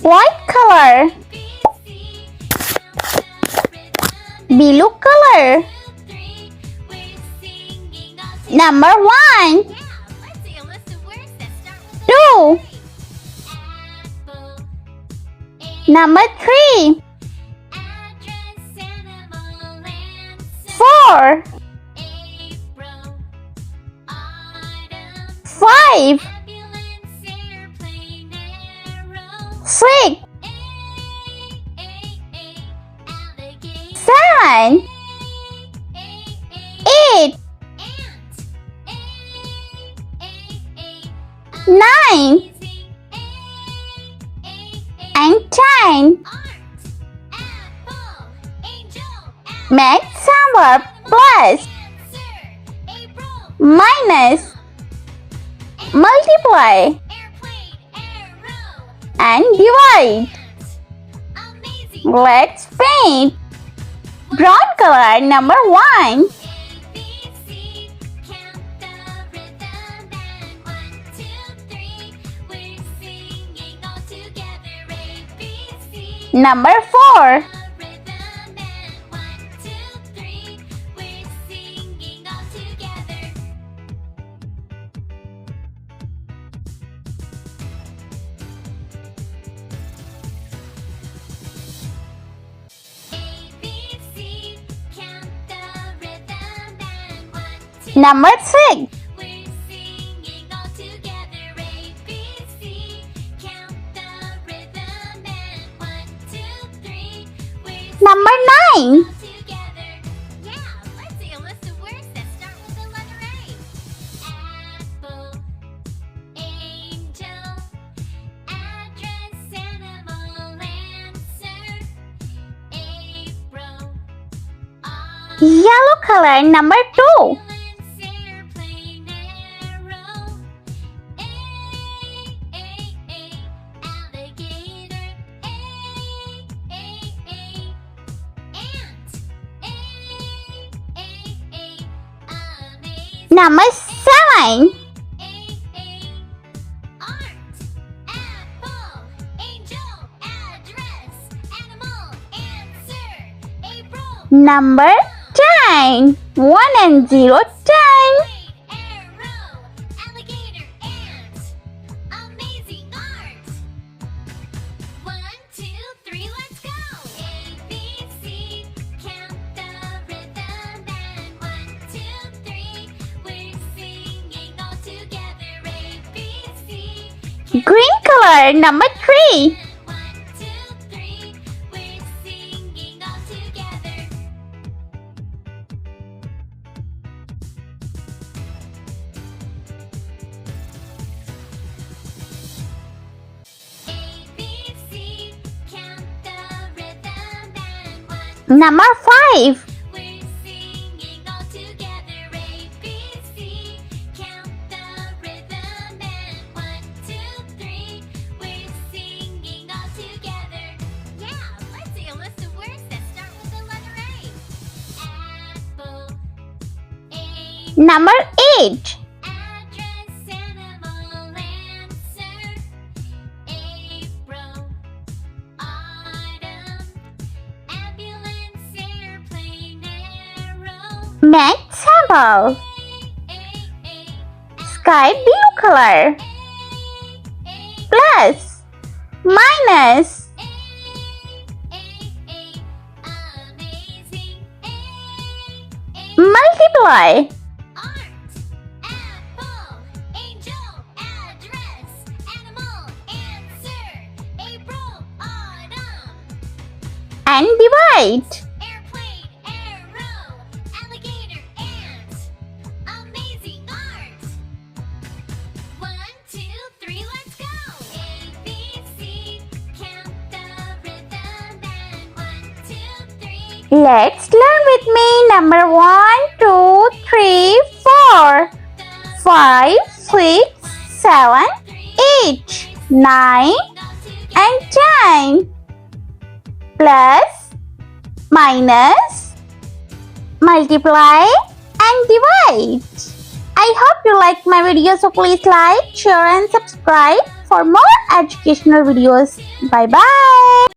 White color. Blue color. Number 1, 2, number 3, 4, 5, 6, 7, 8, 9 and 10. Make number plus, minus, multiply and divide. Let's paint. Brown color number 1. Number 4. Number 6. Number 9. Yellow color number 2. Number 7. Number 10. 1 and 0, 10. Green color number 3. Number 5. Number 8. Next sample. Sky blue color. Plus, minus. Multiply. And divide. Airplane, arrow, alligator, ant. Amazing art. 1, 2, 3, let's go. A, B, C, count the rhythm and 1, 2, 3. Let's learn with me. Number 1, 2, 3, 4, 5, 6, 7, 8, 9, and 10. Plus, minus, multiply and divide. I hope you like my video, so please like, share and subscribe. for more educational videos. Bye bye.